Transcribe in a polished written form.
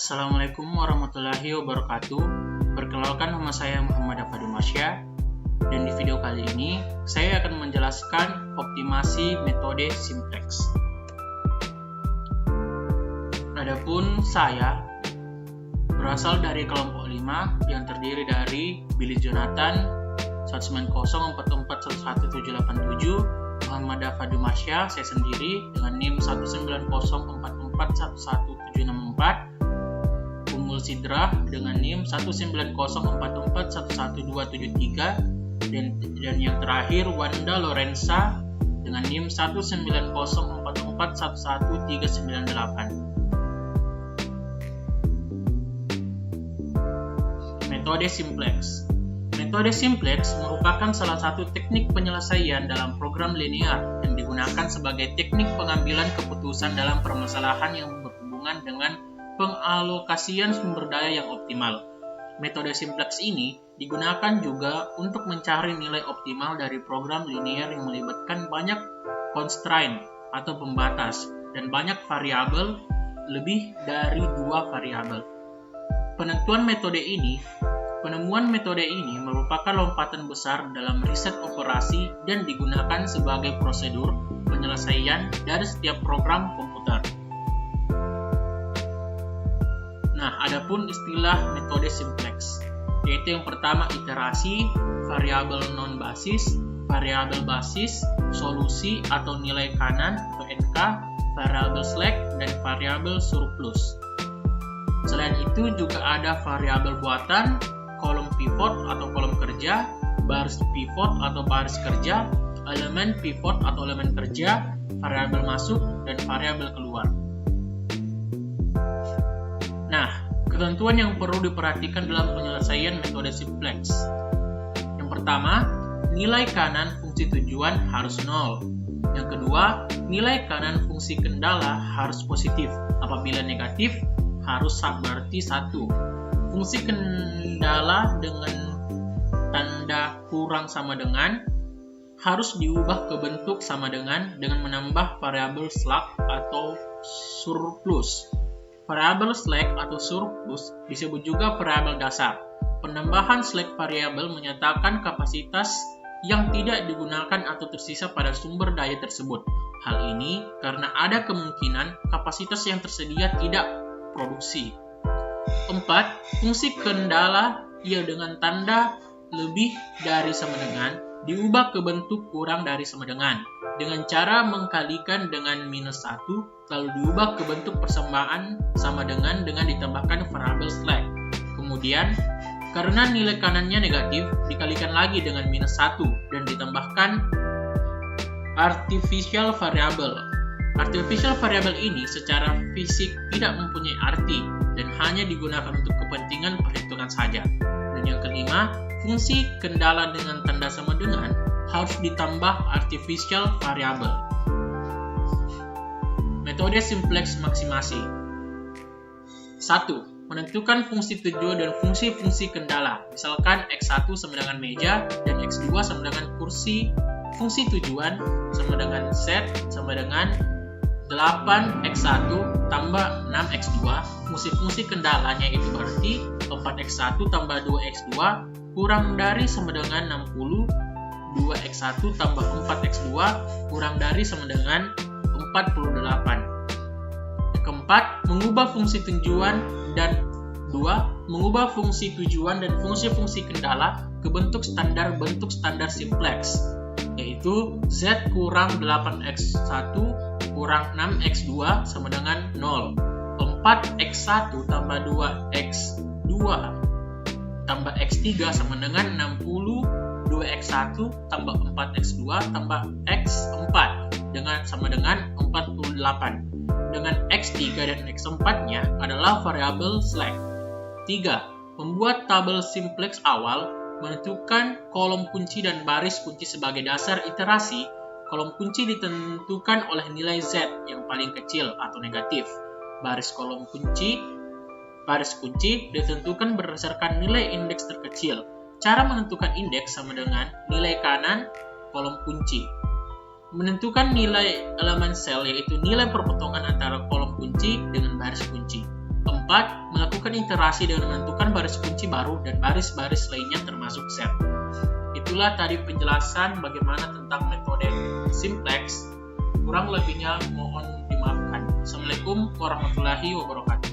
Assalamualaikum warahmatullahi wabarakatuh. Perkenalkan, nama saya Muhammad Afadi Marsya, dan di video kali ini saya akan menjelaskan optimasi metode simplex. Adapun saya berasal dari kelompok 5 yang terdiri dari Billy Jonathan 19044111787, Muhammad Afadi Marsya, saya sendiri dengan NIM 19044111764, Sidra dengan NIM 19044111273, dan yang terakhir Wanda Lorenza dengan NIM 19044111398. Metode simplex. Metode simplex merupakan salah satu teknik penyelesaian dalam program linear yang digunakan sebagai teknik pengambilan keputusan dalam permasalahan yang berhubungan dengan pengalokasian sumber daya yang optimal. Metode simplex ini digunakan juga untuk mencari nilai optimal dari program linear yang melibatkan banyak constraint atau pembatas dan banyak variabel, lebih dari 2 variabel. Penemuan metode ini merupakan lompatan besar dalam riset operasi dan digunakan sebagai prosedur penyelesaian dari setiap program komputer. Nah, adapun istilah metode simplex, yaitu yang pertama iterasi, variabel non-basis, variabel basis, solusi atau nilai kanan atau NK, variabel slack, dan variabel surplus. Selain itu juga ada variabel buatan, kolom pivot atau kolom kerja, baris pivot atau baris kerja, elemen pivot atau elemen kerja, variabel masuk, dan variabel keluar. Nah, ketentuan yang perlu diperhatikan dalam penyelesaian metode simplex. Yang pertama, nilai kanan fungsi tujuan harus 0. Yang kedua, nilai kanan fungsi kendala harus positif. Apabila negatif, harus berarti 1. Fungsi kendala dengan tanda kurang sama dengan harus diubah ke bentuk sama dengan menambah variabel slack atau surplus. Variabel slack atau surplus disebut juga variabel dasar. Penambahan slack variabel menyatakan kapasitas yang tidak digunakan atau tersisa pada sumber daya tersebut. Hal ini karena ada kemungkinan kapasitas yang tersedia tidak produksi. 4. Fungsi kendala yang dengan tanda lebih dari sama dengan diubah ke bentuk kurang dari sama dengan cara mengkalikan dengan minus 1, lalu diubah ke bentuk persamaan sama dengan ditambahkan variabel slack. Kemudian, karena nilai kanannya negatif, dikalikan lagi dengan minus 1 dan ditambahkan artificial variable. Artificial variable ini secara fisik tidak mempunyai arti dan hanya digunakan untuk kepentingan perhitungan saja. Dan yang kelima, fungsi kendala dengan tanda sama dengan harus ditambah artificial variable. Metode simplex maksimasi. 1. Menentukan fungsi tujuan dan fungsi-fungsi kendala. Misalkan X1 sama dengan meja dan X2 sama dengan kursi. Fungsi tujuan sama dengan Z sama dengan 8X1 tambah 6X2. Fungsi-fungsi kendalanya itu berarti 4X1 tambah 2X2 kurang dari sama dengan 60, 2X1 tambah 4X2 kurang dari sama dengan 48. Yang keempat, mengubah fungsi tujuan dan 2. Mengubah fungsi tujuan dan fungsi-fungsi kendala ke bentuk standar simplex, yaitu Z kurang 8X1 kurang 6X2 sama dengan 0. 4X1 tambah 2X2 tambah X3 sama dengan 60, 2X1 tambah 4X2 tambah X4 sama dengan 48. Dengan X3 dan X4-nya adalah variabel slack. 3. Membuat tabel simplex awal, menentukan kolom kunci dan baris kunci sebagai dasar iterasi. Kolom kunci ditentukan oleh nilai Z yang paling kecil atau negatif. Baris kunci ditentukan berdasarkan nilai indeks terkecil. Cara menentukan indeks sama dengan nilai kanan kolom kunci. Menentukan nilai elemen sel, yaitu nilai perpotongan antara kolom kunci dengan baris kunci. 4. Keempat, melakukan iterasi dengan menentukan baris kunci baru dan baris-baris lainnya termasuk set. Itulah tadi penjelasan bagaimana tentang metode simplex. Kurang lebihnya mohon dimaafkan. Assalamualaikum warahmatullahi wabarakatuh.